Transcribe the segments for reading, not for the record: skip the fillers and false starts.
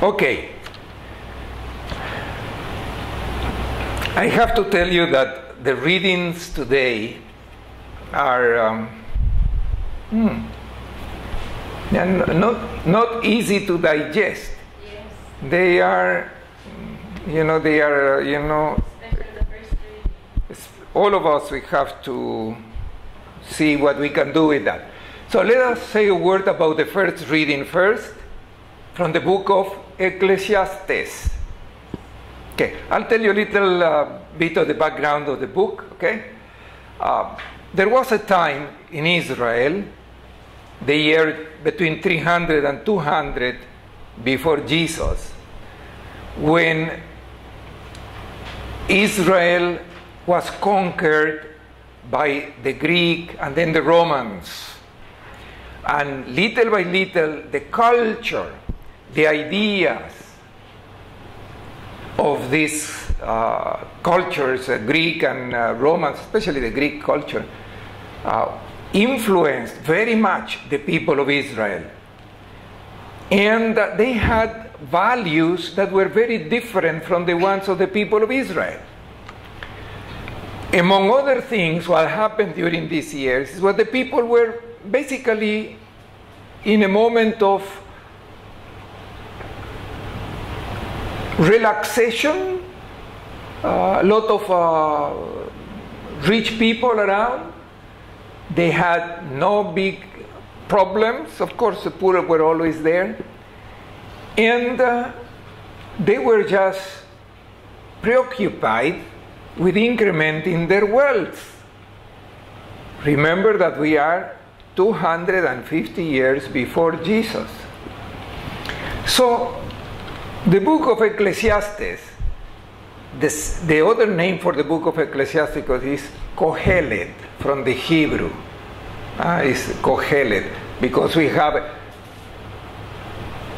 Okay. I have to tell you that the readings today are not easy to digest. Yes. They are, Especially the first reading. all of us, we have to see what we can do with that. So let us say a word about the first reading first, from the book of Ecclesiastes. Okay, I'll tell you a little bit of the background of the book, okay? There was a time in Israel, the year between 300 and 200 before Jesus, when Israel was conquered by the Greek and then the Romans. And little by little, the culture, the ideas of these cultures, Greek and Romans, especially the Greek culture, influenced very much the people of Israel. And they had values that were very different from the ones of the people of Israel. Among other things, what happened during these years is what the people were basically in a moment of relaxation, a lot of rich people around. They had no big problems. Of course, the poor were always there. And they were just preoccupied with incrementing their wealth. Remember that we are 250 years before Jesus. So, the book of Ecclesiastes, the other name for the book of Ecclesiastes is Kohelet, from the Hebrew. Is Kohelet, because we have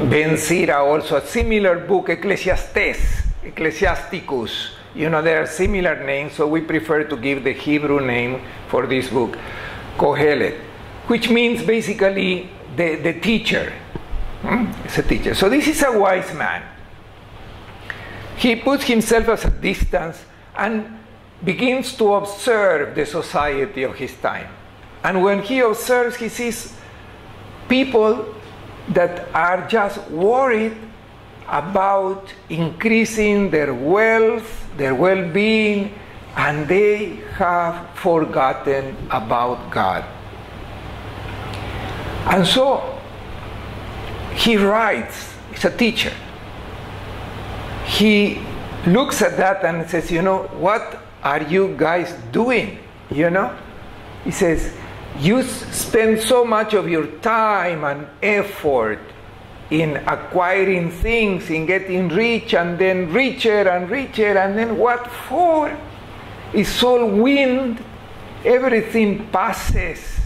Ben Sira also, a similar book, Ecclesiastes, Ecclesiasticus. There are similar names, so we prefer to give the Hebrew name for this book, Kohelet, which means basically the teacher. It's a teacher. So this is a wise man. He puts himself at a distance and begins to observe the society of his time. And when he observes, he sees people that are just worried about increasing their wealth, their well-being, and they have forgotten about God. And so he writes, he's a teacher. He looks at that and says, what are you guys doing? He says, you spend so much of your time and effort in acquiring things, in getting rich and then richer and richer, and then what for? It's all wind. Everything passes.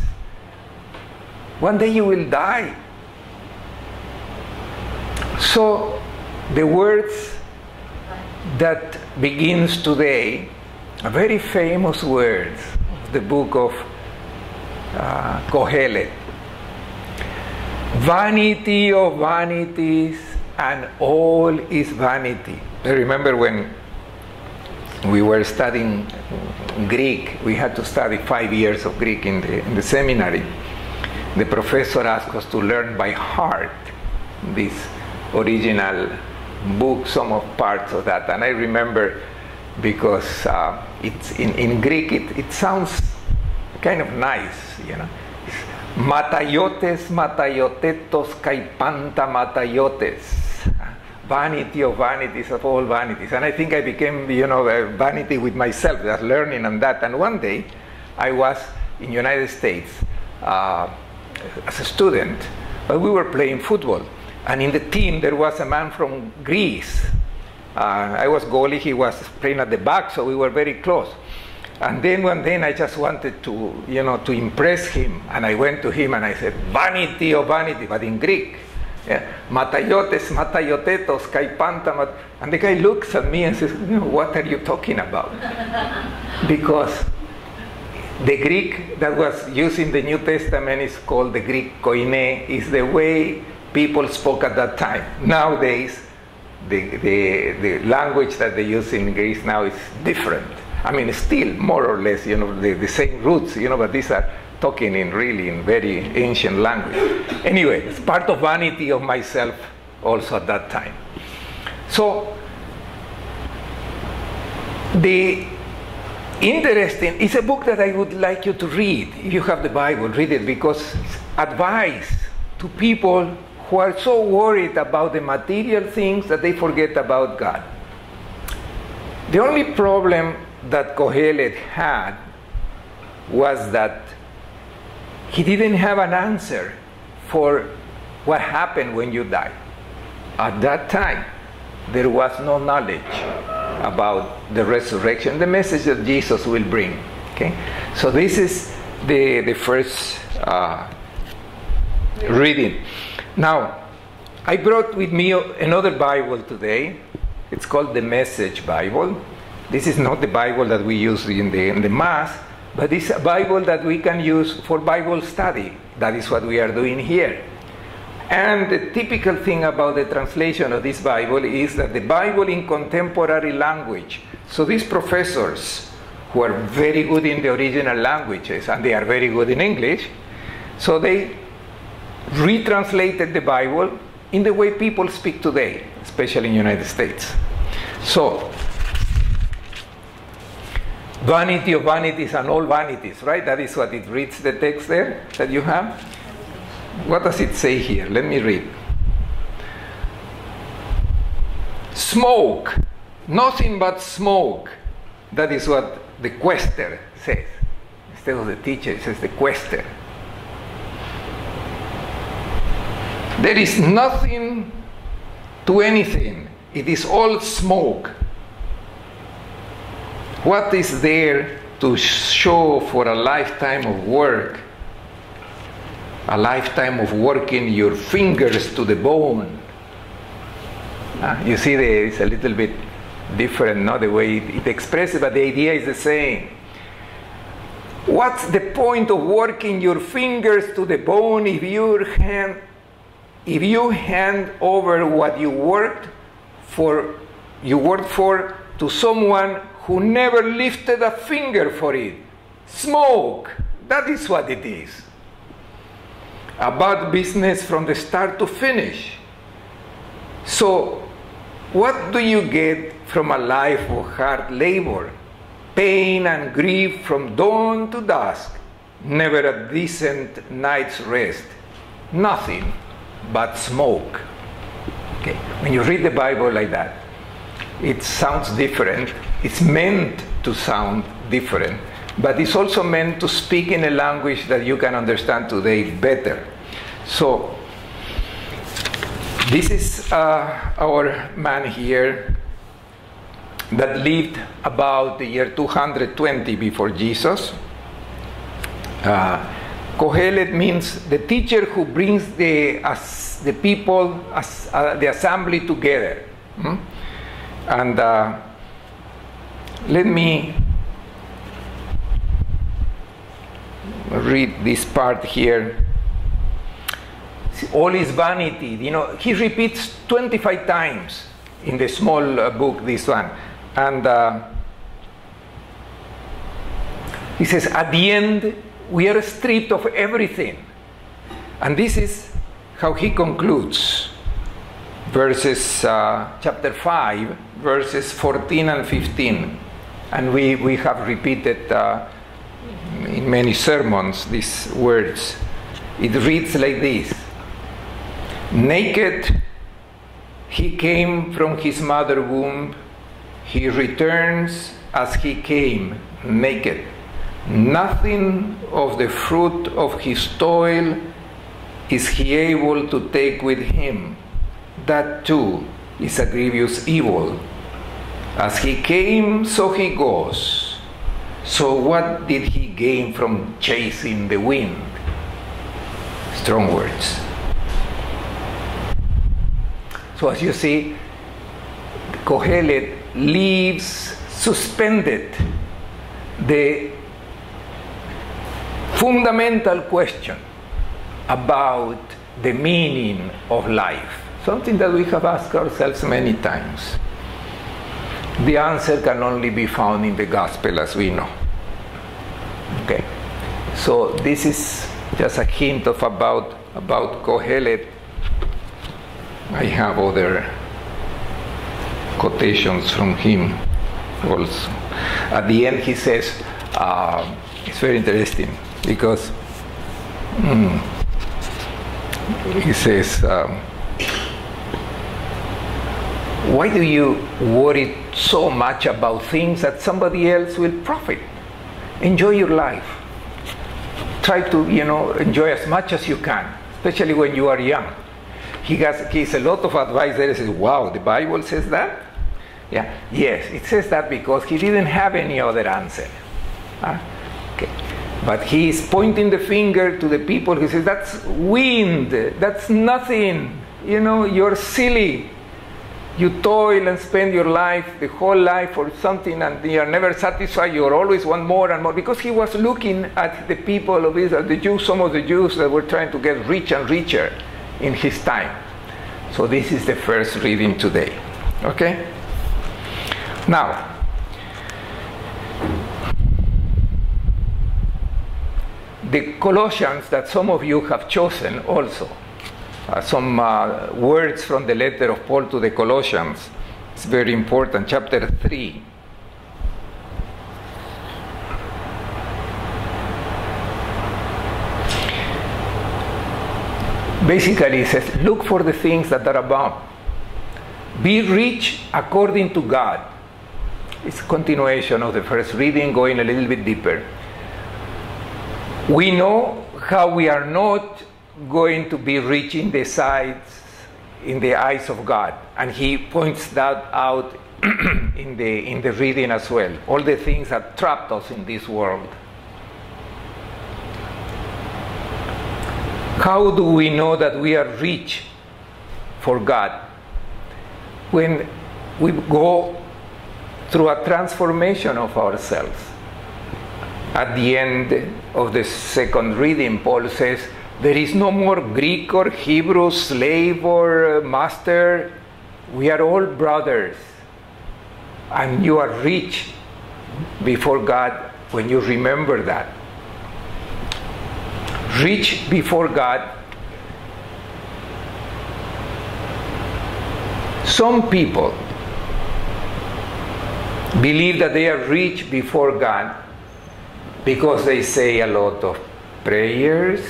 One day you will die. So the words that begins today are very famous words of the book of Kohelet. Vanity of vanities, and all is vanity. I remember when we were studying Greek, we had to study 5 years of Greek in the seminary. The professor asked us to learn by heart this original book, some of parts of that. And I remember because it's in Greek, it sounds kind of nice, Matayotes, matayotetos, kaipanta matayotes. Vanity of vanities, of all vanities. And I think I became, a vanity with myself, just learning on that. And one day, I was in United States as a student, but we were playing football. And in the team, there was a man from Greece. I was goalie, he was playing at the back, so we were very close. And then one day I just wanted to, to impress him. And I went to him and I said, vanity of vanity, but in Greek. Matayotes, matayotetos, kaipanta. And the guy looks at me and says, what are you talking about? Because the Greek that was used in the New Testament is called the Greek koine, is the way people spoke at that time. Nowadays, the language that they use in Greece now is different. I mean, still more or less, the same roots, but these are talking in very ancient language. Anyway, it's part of vanity of myself also at that time. So, it's a book that I would like you to read. If you have the Bible, read it, because it's advice to people who are so worried about the material things that they forget about God. The only problem that Kohelet had was that he didn't have an answer for what happened when you die. At that time, there was no knowledge about the resurrection, the message that Jesus will bring. Okay, so this is the first reading. Now, I brought with me another Bible today. It's called the Message Bible. This is not the Bible that we use in the Mass, but it's a Bible that we can use for Bible study. That is what we are doing here. And the typical thing about the translation of this Bible is that the Bible in contemporary language. So these professors who are very good in the original languages, and they are very good in English, so they retranslated the Bible in the way people speak today, especially in the United States. So, vanity of vanities and all vanities, right? That is what it reads, the text there that you have. What does it say here? Let me read. Smoke, nothing but smoke. That is what the quester says. Instead of the teacher, it says the quester. There is nothing to anything. It is all smoke. What is there to show for a lifetime of work? A lifetime of working your fingers to the bone. You see, it's a little bit different, not the way it expresses, but the idea is the same. What's the point of working your fingers to the bone if you hand over what you worked for to someone who never lifted a finger for it? Smoke. That is what it is. A bad business from the start to finish. So, what do you get from a life of hard labor? Pain and grief from dawn to dusk. Never a decent night's rest. Nothing but smoke. Okay. When you read the Bible like that, it sounds different. It's meant to sound different, but it's also meant to speak in a language that you can understand today better. So, this is our man here that lived about the year 220 before Jesus. Kohelet means the teacher who brings the people, the assembly together. And let me read this part here. All is vanity. He repeats 25 times in the small book, this one. And he says, at the end, we are stripped of everything. And this is how he concludes. Verses, chapter 5, verses 14 and 15. And we have repeated in many sermons these words. It reads like this. Naked, he came from his mother's womb. He returns as he came, naked. Nothing of the fruit of his toil is he able to take with him. That too is a grievous evil. As he came, so he goes. So what did he gain from chasing the wind? Strong words. So as you see, Kohelet leaves suspended the fundamental question about the meaning of life. something that we have asked ourselves many times. The answer can only be found in the gospel, as we know. Okay, so this is just a hint of about Kohelet. I have other quotations from him also. At the end he says, it's very interesting because he says, why do you worry so much about things that somebody else will profit? Enjoy your life. Try to, enjoy as much as you can, especially when you are young. He gives a lot of advice there. He says, wow, the Bible says that? Yeah, yes, it says that because he didn't have any other answer. Okay. But he is pointing the finger to the people who says, that's wind, that's nothing, you're silly. You toil and spend your life, the whole life for something, and you are never satisfied. You always want more and more. Because he was looking at the people of Israel, the Jews, some of the Jews that were trying to get rich and richer in his time. So this is the first reading today. Okay? Now, the Colossians that some of you have chosen also, some words from the letter of Paul to the Colossians. It's very important. Chapter 3. Basically, it says, look for the things that are above. Be rich according to God. It's a continuation of the first reading, going a little bit deeper. We know how we are not going to be rich in the eyes of God, and he points that out in the reading as well. All the things that trapped us in this world. How do we know that we are rich for God? When we go through a transformation of ourselves. At the end of the second reading, Paul says, there is no more Greek or Hebrew, slave or master. We are all brothers. And you are rich before God when you remember that. Rich before God. Some people believe that they are rich before God because they say a lot of prayers,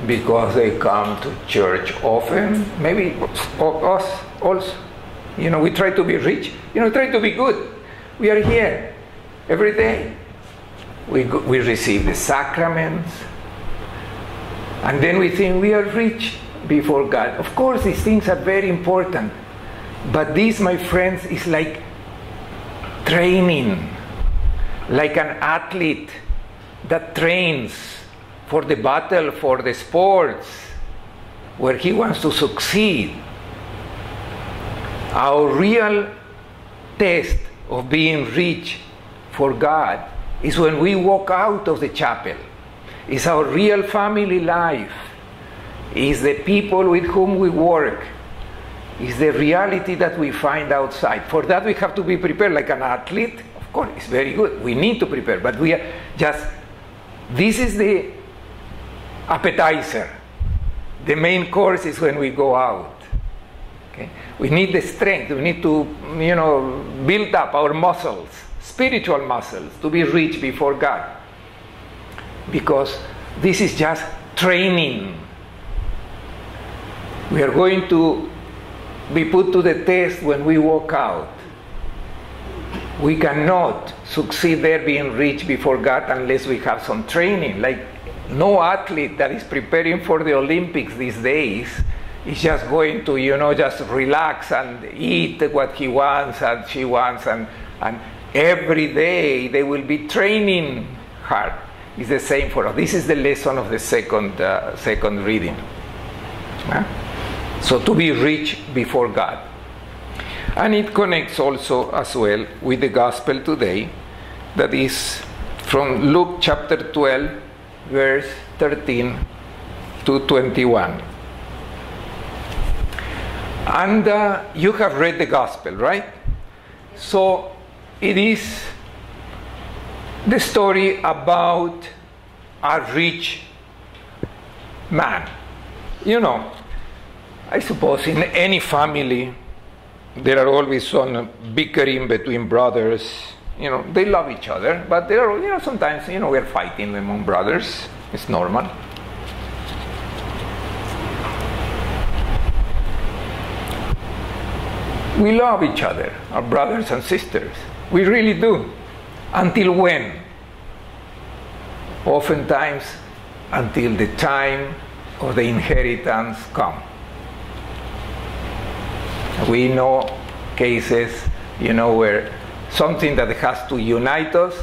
because they come to church often. Maybe us also. We try to be rich. Try to be good. We are here every day. We receive the sacraments. And then we think we are rich before God. Of course, these things are very important. But this, my friends, is like training. Like an athlete that trains for the battle, for the sports, where he wants to succeed. Our real test of being rich for God is when we walk out of the chapel. It's our real family life. It's the people with whom we work. It's the reality that we find outside. For that we have to be prepared like an athlete. Of course, it's very good. We need to prepare, but we are just, this is the appetizer. The main course is when we go out. Okay? We need the strength. We need to, build up our muscles, spiritual muscles, to be rich before God. Because this is just training. We are going to be put to the test when we walk out. We cannot succeed there being rich before God unless we have some training. Like no athlete that is preparing for the Olympics these days is just going to, just relax and eat what he wants and she wants, and every day they will be training hard. It's the same for us. This is the lesson of the second reading. So to be rich before God. And it connects also as well with the gospel today, that is from Luke chapter 12, verse 13 to 21. And you have read the gospel, right? So it is the story about a rich man. You know, I suppose in any family there are always some bickering between brothers. You know, they love each other, but there are, you know, sometimes, you know, we're fighting among brothers. It's normal. We love each other, our brothers and sisters. We really do. Until when? Oftentimes, until the time of the inheritance come. We know cases, you know, where something that has to unite us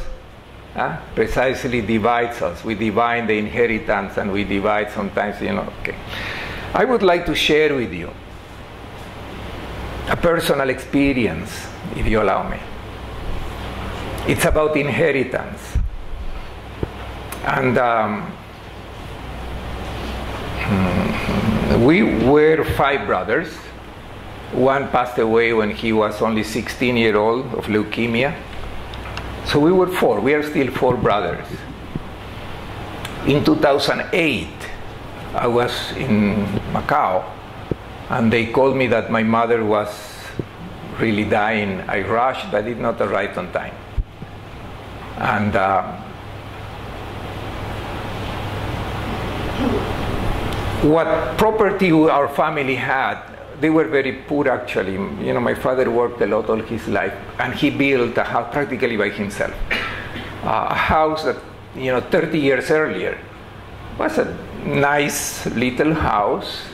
precisely divides us. We divide the inheritance, and we divide sometimes, you know. Okay. I would like to share with you a personal experience, if you allow me. It's about inheritance. And we were 5 brothers. One passed away when he was only 16 years old of leukemia. So we were 4. We are still 4 brothers. In 2008, I was in Macau, and they called me that my mother was really dying. I rushed, but did not arrive on time. And what property our family had, they were very poor actually. You know, my father worked a lot all his life, and he built a house practically by himself. A house that, you know, 30 years earlier was a nice little house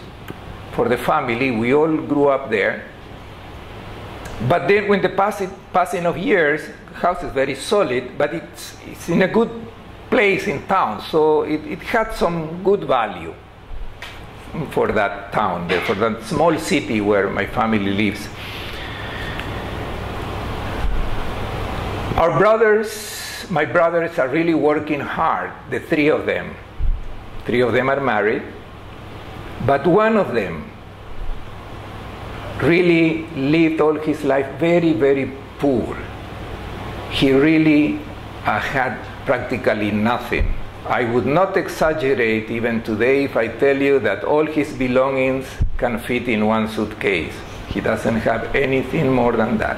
for the family. We all grew up there. But then when the passing of years, the house is very solid, but it's in a good place in town, so it had some good value for that town, for that small city where my family lives. Our brothers, my brothers are really working hard, the 3 of them. 3 of them are married, but one of them really lived all his life very, very poor. He really had practically nothing. I would not exaggerate even today if I tell you that all his belongings can fit in one suitcase. He doesn't have anything more than that.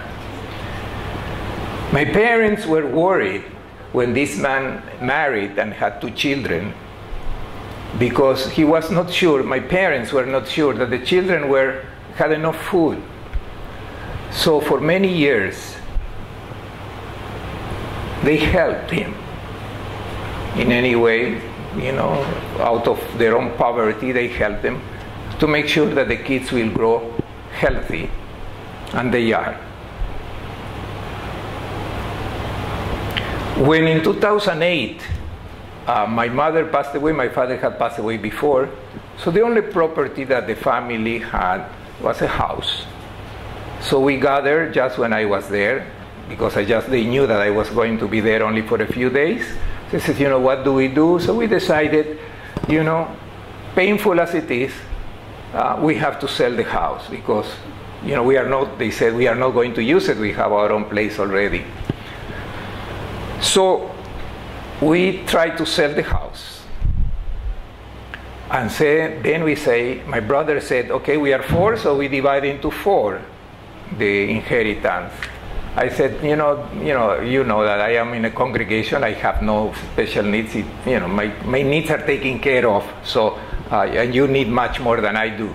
My parents were worried when this man married and had 2 children, because he was not sure, my parents were not sure that the children had enough food. So for many years, they helped him in any way, you know, out of their own poverty. They helped them to make sure that the kids will grow healthy, and they are. When in 2008, my mother passed away, my father had passed away before, so the only property that the family had was a house. So we gathered just when I was there, because they knew that I was going to be there only for a few days. They said, you know, what do we do? So we decided, you know, painful as it is, we have to sell the house, because, you know, they said, we are not going to use it. We have our own place already. So we tried to sell the house. And then we say, my brother said, okay, we are 4, so we divide into 4 the inheritance. I said, you know that I am in a congregation. I have no special needs. You know, my needs are taken care of. So, and you need much more than I do.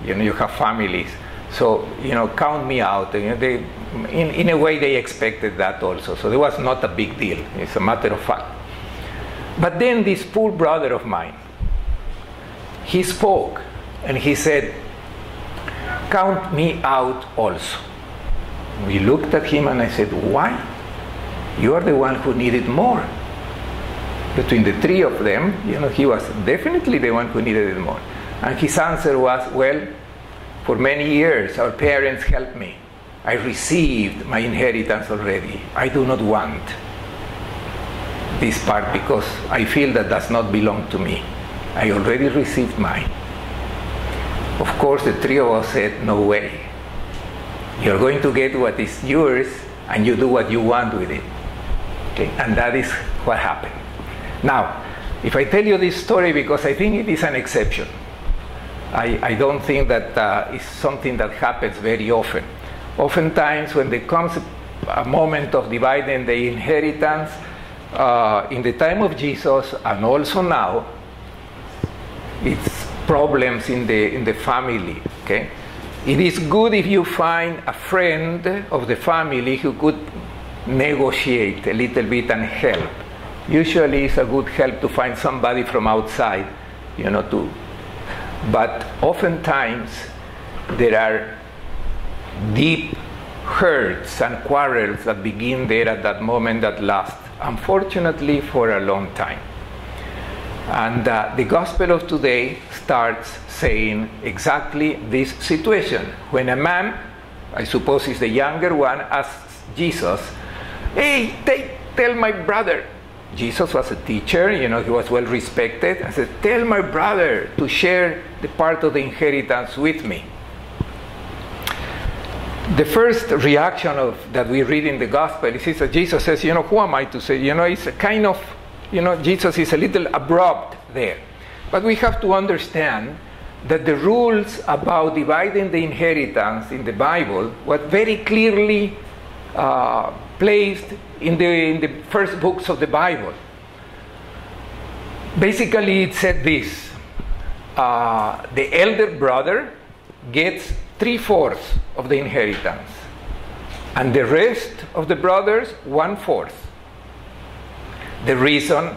You know, you have families. So, you know, count me out. You know, in a way, they expected that also. So there was not a big deal. It's a matter of fact. But then this poor brother of mine, he spoke, and he said, count me out also. We looked at him, and I said, why? You are the one who needed more. Between the 3 of them, you know, he was definitely the one who needed it more. And his answer was, well, for many years our parents helped me. I received my inheritance already. I do not want this part, because I feel that does not belong to me. I already received mine. Of course, the three of us said, no way. You're going to get what is yours, and you do what you want with it. Okay? And that is what happened. Now, if I tell you this story, because I think it is an exception, I don't think that it's something that happens very often. Oftentimes, when there comes a moment of dividing the inheritance, in the time of Jesus and also now, it's problems in the family. Okay, it is good if you find a friend of the family who could negotiate a little bit and help. Usually, it's a good help to find somebody from outside, but oftentimes there are deep hurts and quarrels that begin there at that moment that last, unfortunately, for a long time. And the gospel of today starts saying exactly this situation. When a man, I suppose he's the younger one, asks Jesus, hey, tell my brother. Jesus was a teacher, he was well respected, and said, tell my brother to share the part of the inheritance with me. The first reaction that we read in the gospel is that Jesus says, who am I to say? It's a kind of, Jesus is a little abrupt there. But we have to understand that the rules about dividing the inheritance in the Bible were very clearly placed in the first books of the Bible. Basically, it said this: the elder brother gets 3/4 of the inheritance, and the rest of the brothers 1/4. The reason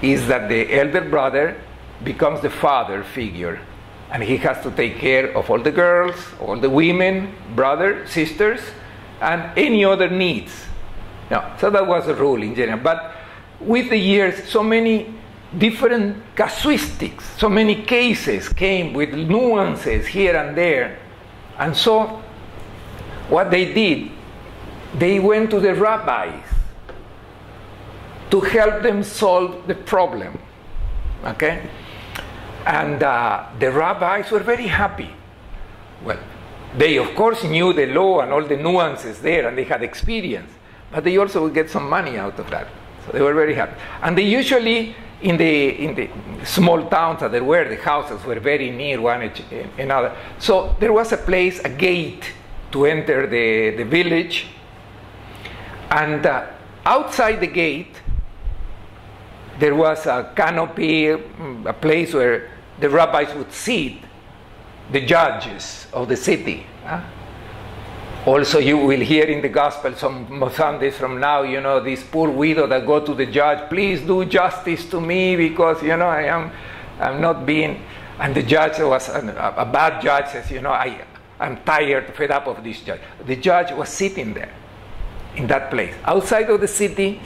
is that the elder brother becomes the father figure, and he has to take care of all the girls, all the women, brothers, sisters, and any other needs. So that was the rule in general. But with the years, so many different casuistics, so many cases came with nuances here and there. And so what they did, they went to the rabbis to help them solve the problem. Okay? And the rabbis were very happy. Well, they of course knew the law and all the nuances there, and they had experience, but they also would get some money out of that. So they were very happy. And they usually, in the small towns that there were, the houses were very near one another. So there was a place, a gate to enter the village, and outside the gate there was a canopy, a place where the rabbis would sit, the judges of the city. Also, you will hear in the gospel some Sundays from now, this poor widow that go to the judge, please do justice to me because, I'm not being, and the judge was, a bad judge says, I'm tired, fed up of this judge. The judge was sitting there, in that place, outside of the city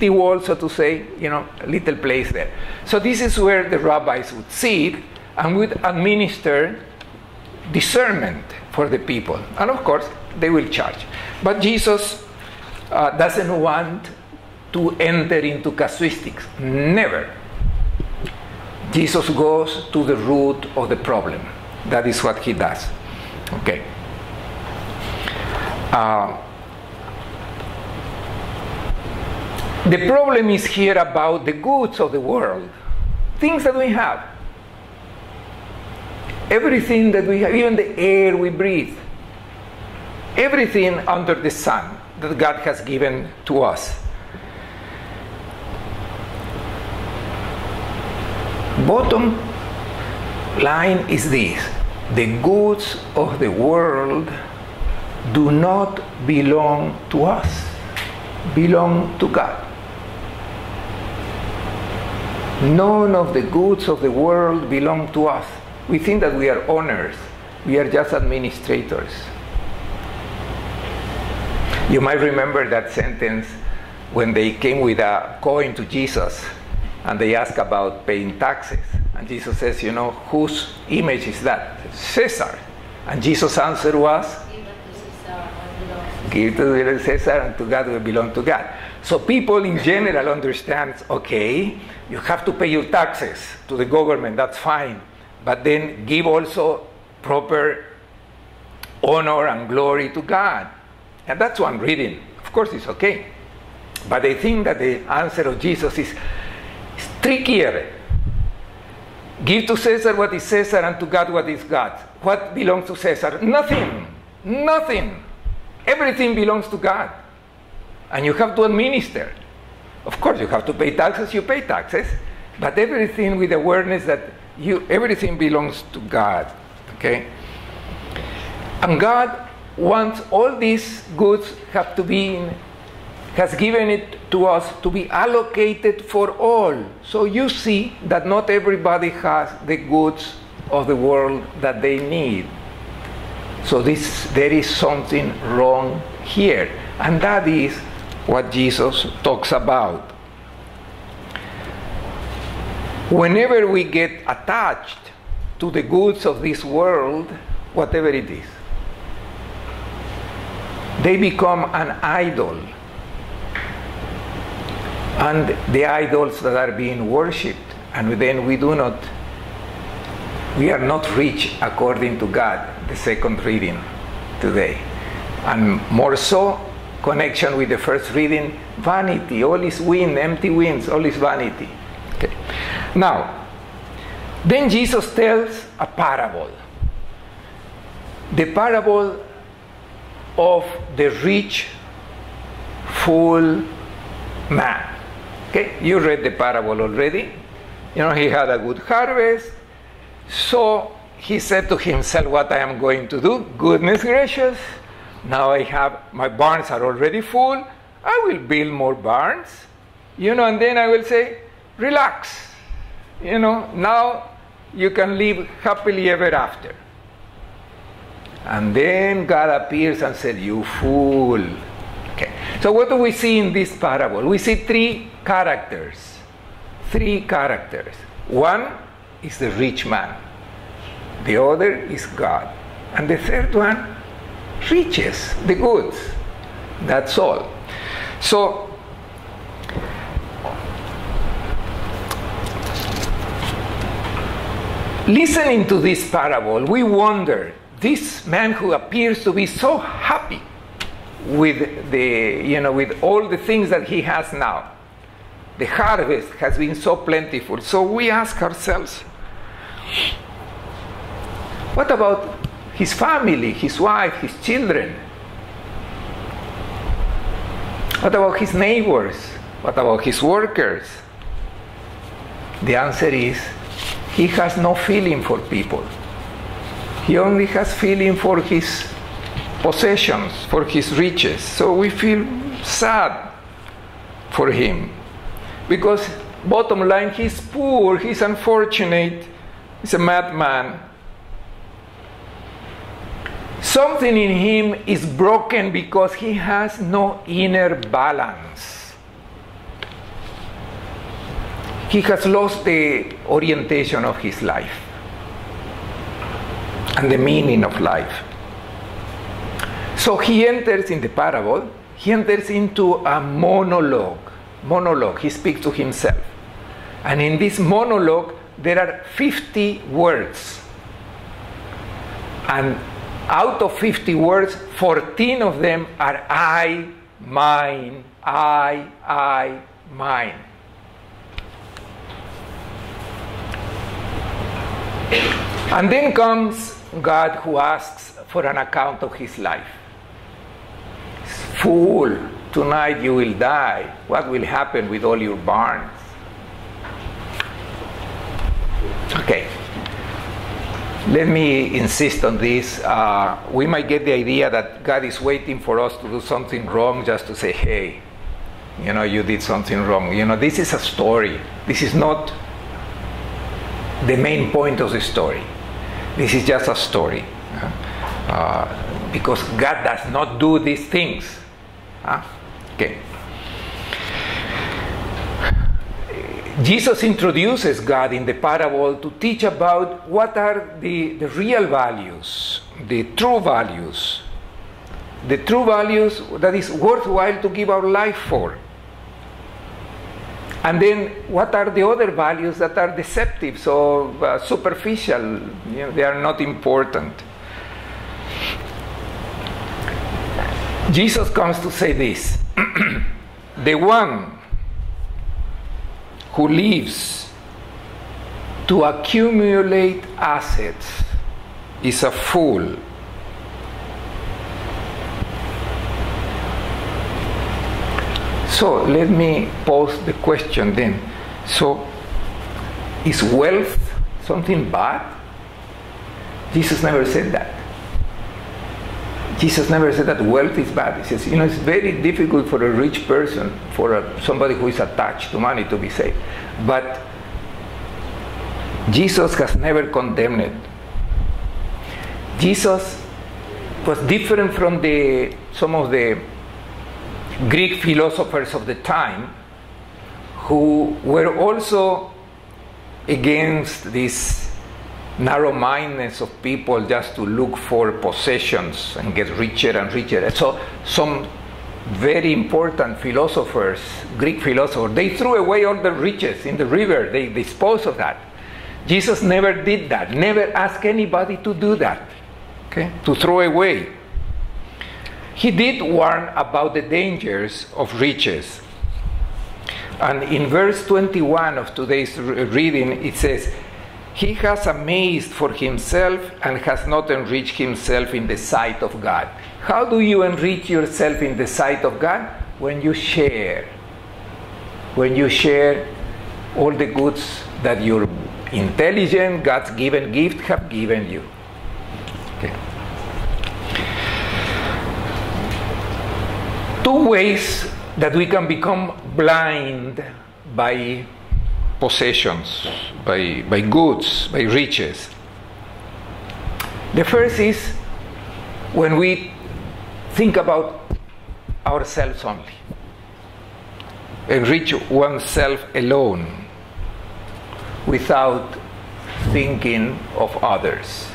wall, so to say, a little place there. So this is where the rabbis would sit and would administer discernment for the people. And of course, they will charge. But Jesus doesn't want to enter into casuistics. Never. Jesus goes to the root of the problem. That is what he does. Okay. The problem is here about the goods of the world. Things that we have. Everything that we have, even the air we breathe. Everything under the sun that God has given to us. Bottom line is this: the goods of the world do not belong to us, belong to God. None of the goods of the world belong to us. We think that we are owners. We are just administrators. You might remember that sentence when they came with a coin to Jesus and they asked about paying taxes. And Jesus says, whose image is that? Caesar. And Jesus' answer was, give to Caesar and to God will belong to God. So people in general understand, okay, you have to pay your taxes to the government, that's fine. but then give also proper honor and glory to God. And that's one reading. Of course, it's okay. But I think that the answer of Jesus is trickier. Give to Caesar what is Caesar, and to God what is God. What belongs to Caesar? Nothing. Nothing. Everything belongs to God. And you have to administer. Of course, you have to pay taxes, you pay taxes. But everything with awareness that everything belongs to God. Okay? And God wants all these goods has given it to us to be allocated for all. So you see that not everybody has the goods of the world that they need. So there is something wrong here. And that is what Jesus talks about. Whenever we get attached to the goods of this world, whatever it is, they become an idol. And the idols that are being worshipped, and then we are not rich according to God, the second reading today. And more so, connection with the first reading, vanity, all is wind, empty winds, all is vanity. Okay. Now, then Jesus tells a parable. The parable of the rich fool man. Okay, you read the parable already. You know, he had a good harvest. So he said to himself, what I am going to do? Goodness gracious, now my barns are already full. I will build more barns. You know, and then I will say, relax. You know, now you can live happily ever after. And then God appears and said, you fool. Okay. So what do we see in this parable? We see three characters. One is the rich man. The other is God. And the third one, riches, the goods. That's all. So, listening to this parable, we wonder, this man who appears to be so happy with with all the things that he has now. The harvest has been so plentiful. So we ask ourselves, what about his family, his wife, his children? What about his neighbors? What about his workers? The answer is, he has no feeling for people. He only has feeling for his possessions, for his riches. So we feel sad for him. Because bottom line, he's poor, he's unfortunate, he's a madman. Something in him is broken because he has no inner balance. He has lost the orientation of his life and the meaning of life. So he enters in the parable, he enters into a monologue. He speaks to himself. And in this monologue, there are 50 words. And out of 50 words, 14 of them are I, mine, I, mine. And then comes God, who asks for an account of his life. Fool, tonight you will die. What will happen with all your barns? Okay. Let me insist on this. We might get the idea that God is waiting for us to do something wrong just to say, hey, you did something wrong. This is a story. This is not the main point of the story. This is just a story. Because God does not do these things. Okay. Jesus introduces God in the parable to teach about what are the real values, the true values that is worthwhile to give our life for. And then what are the other values that are deceptive, so superficial? They are not important. Jesus comes to say this: the one who lives to accumulate assets is a fool. So let me pose the question then. So, is wealth something bad? Jesus never said that. Jesus never said that wealth is bad. He says, it's very difficult for a rich person, for somebody who is attached to money, to be saved. But Jesus has never condemned it. Jesus was different from some of the Greek philosophers of the time, who were also against this narrow-mindedness of people just to look for possessions and get richer and richer. And so some very important philosophers, Greek philosophers, they threw away all the riches in the river. They disposed of that. Jesus never did that, never asked anybody to do that, okay? To throw away. He did warn about the dangers of riches. And in verse 21 of today's reading, it says, he has amazed for himself and has not enriched himself in the sight of God. How do you enrich yourself in the sight of God? When you share. When you share all the goods that your intelligent, God's given gift have given you. Okay. Two ways that we can become blind by possessions, by goods, by riches. The first is when we think about ourselves only, enrich oneself alone without thinking of others.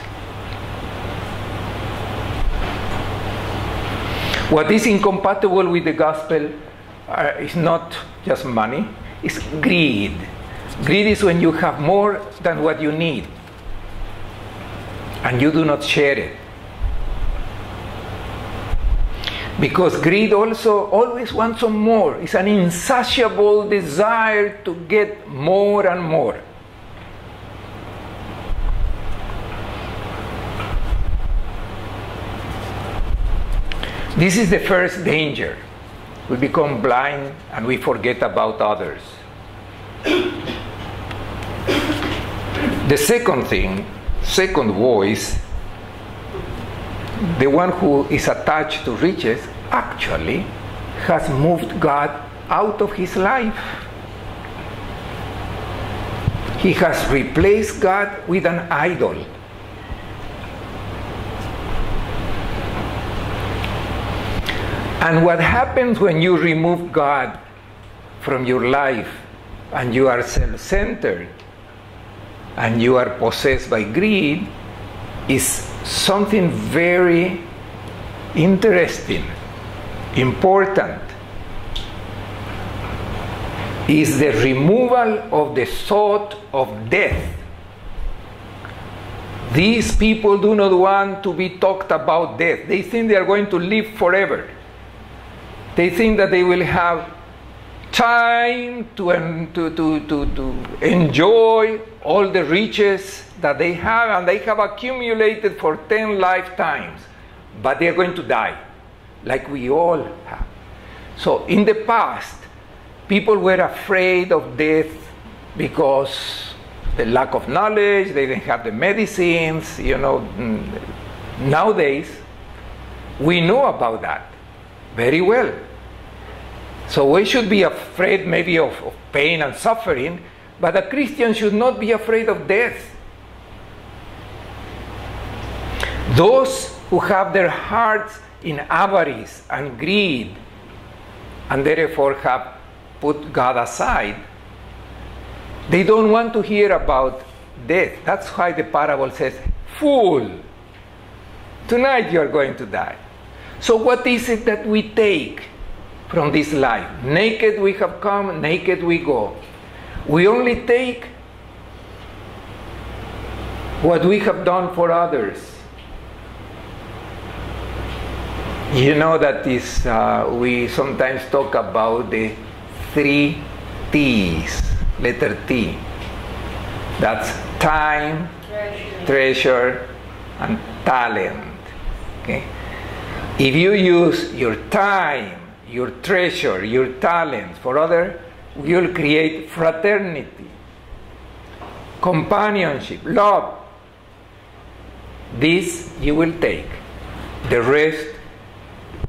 What is incompatible with the gospel is not just money, it's greed. Greed is when you have more than what you need and you do not share it. Because greed also always wants some more. It's an insatiable desire to get more and more. This is the first danger. We become blind and we forget about others. The second thing, second voice, the one who is attached to riches actually has moved God out of his life. He has replaced God with an idol. And what happens when you remove God from your life and you are self-centered and you are possessed by greed is something very interesting, important. Is the removal of the thought of death. These people do not want to be talked about death. They think they are going to live forever. They think that they will have time to enjoy all the riches that they have, and they have accumulated for 10 lifetimes. But they are going to die, like we all have. So in the past, people were afraid of death because the lack of knowledge, they didn't have the medicines, Nowadays, we know about that very well. So we should be afraid maybe of pain and suffering, but a Christian should not be afraid of death. Those who have their hearts in avarice and greed, and therefore have put God aside, they don't want to hear about death. That's why the parable says, "Fool, tonight you are going to die." So what is it that we take from this life. Naked we have come, naked we go. We only take what we have done for others. You know that is, we sometimes talk about the 3 T's, letter T. That's time, treasure, and talent. Okay? If you use your time, your treasure, your talent for others, you'll create fraternity, companionship, love. This you will take. The rest,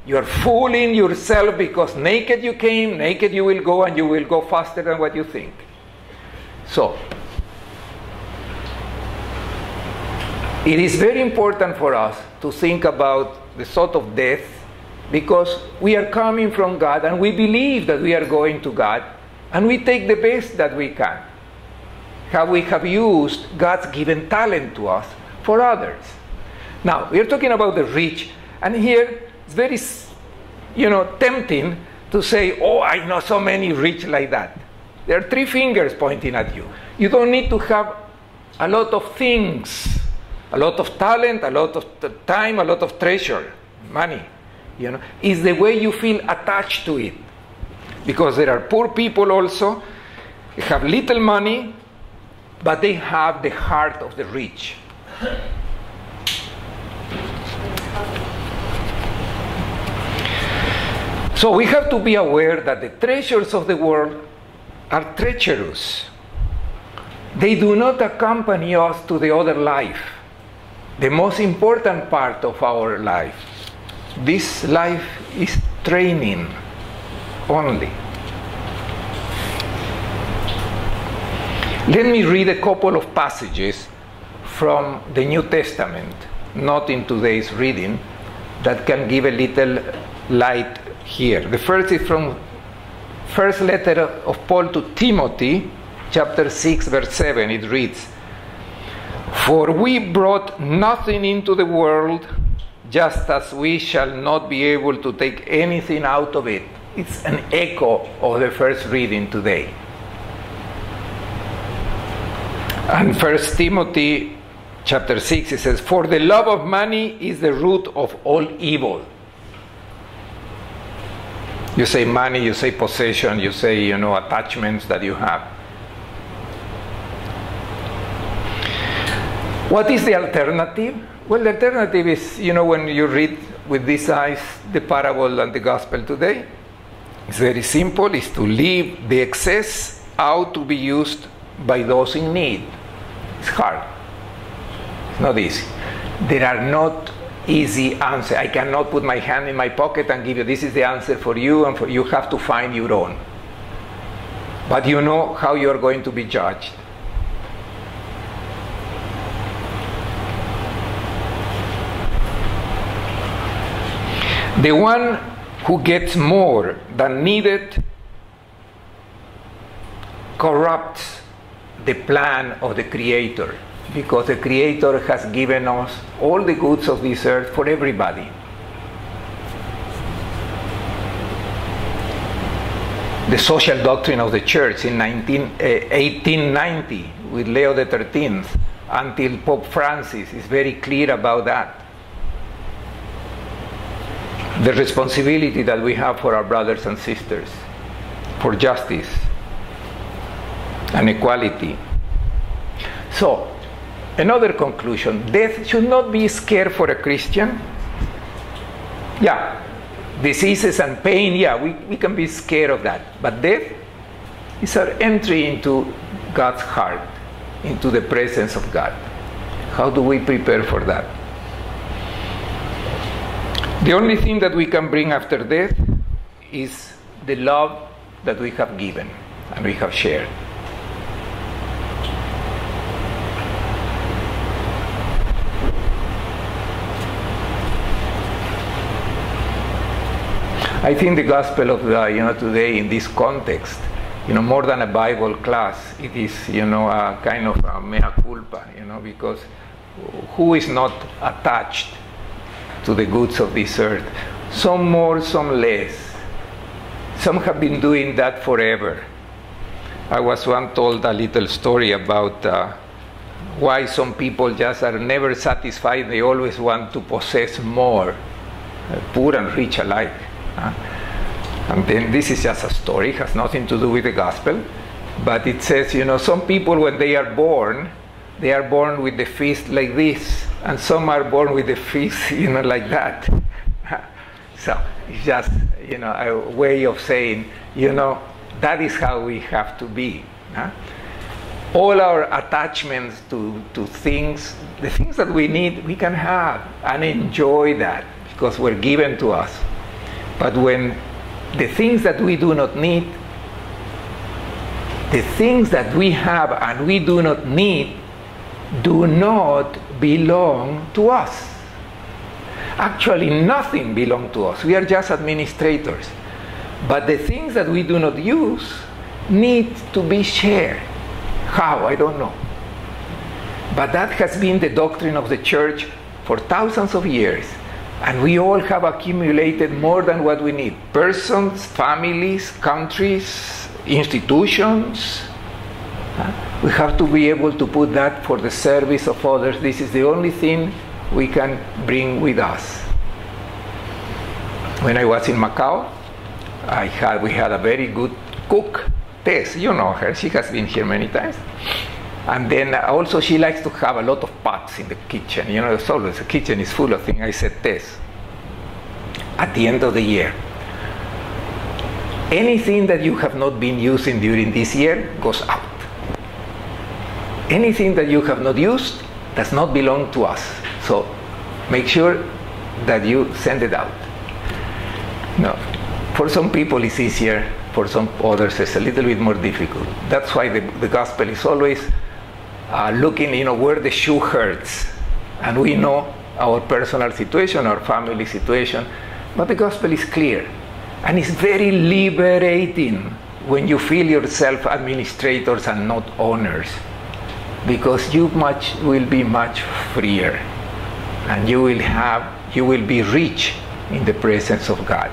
you are fooling yourself, because naked you came, naked you will go, and you will go faster than what you think. So, it is very important for us to think about the thought of death, because we are coming from God and we believe that we are going to God, and we take the best that we can. How we have used God's given talent to us for others. Now, we are talking about the rich, and here it's very, tempting to say, oh, I know so many rich like that. There are 3 fingers pointing at you. You don't need to have a lot of things, a lot of talent, a lot of time, a lot of treasure, money. It's the way you feel attached to it. Because there are poor people also, they have little money, but they have the heart of the rich. So we have to be aware that the treasures of the world are treacherous. They do not accompany us to the other life, the most important part of our life. This life is training only. Let me read a couple of passages from the New Testament, not in today's reading, that can give a little light here. The first is from first letter of Paul to Timothy, chapter 6, verse 7. It reads, "For we brought nothing into the world, just as we shall not be able to take anything out of it." It's an echo of the first reading today. And 1 Timothy chapter 6, it says, "For the love of money is the root of all evil." You say money, you say possession, you say, attachments that you have. What is the alternative? Well, the alternative is, when you read with these eyes the parable and the gospel today, it's very simple. It's to leave the excess out to be used by those in need. It's hard. It's not easy. There are not easy answers. I cannot put my hand in my pocket and give you, this is the answer for you, and you have to find your own. But you know how you are going to be judged. The one who gets more than needed corrupts the plan of the Creator, because the Creator has given us all the goods of this earth for everybody. The social doctrine of the church in 1890 with Leo XIII until Pope Francis is very clear about that. The responsibility that we have for our brothers and sisters, for justice and equality. So, another conclusion, death should not be scared for a Christian. Yeah, diseases and pain, we can be scared of that. But death is our entry into God's heart, into the presence of God. How do we prepare for that? The only thing that we can bring after death is the love that we have given and we have shared. I think the gospel of today in this context, more than a Bible class, it is a kind of a mea culpa, because who is not attached to the goods of this earth? Some more, some less. Some have been doing that forever. I was once told a little story about why some people just are never satisfied. They always want to possess more, poor and rich alike. And then this is just a story, it has nothing to do with the gospel. But it says, some people when they are born with the fist like this, and some are born with the fist, like that. So it's just, a way of saying, that is how we have to be. All our attachments to things, the things that we need, we can have and enjoy that because we're given to us. But when the things that we do not need, the things that we have and we do not need, do not belong to us. Actually, nothing belongs to us. We are just administrators. But the things that we do not use need to be shared. How? I don't know. But that has been the doctrine of the church for thousands of years. And we all have accumulated more than what we need. Persons, families, countries, institutions. We have to be able to put that for the service of others. This is the only thing we can bring with us. When I was in Macau, we had a very good cook, Tess. You know her, she has been here many times. And then also she likes to have a lot of pots in the kitchen. It's always, the kitchen is full of things. I said, Tess, at the end of the year, anything that you have not been using during this year goes out. Anything that you have not used does not belong to us. So make sure that you send it out. No. For some people it's easier, for some others it's a little bit more difficult. That's why the gospel is always looking, where the shoe hurts. And we know our personal situation, our family situation, but the gospel is clear. And it's very liberating when you feel yourself administrators and not owners, because you will be much freer, and you will be rich in the presence of God.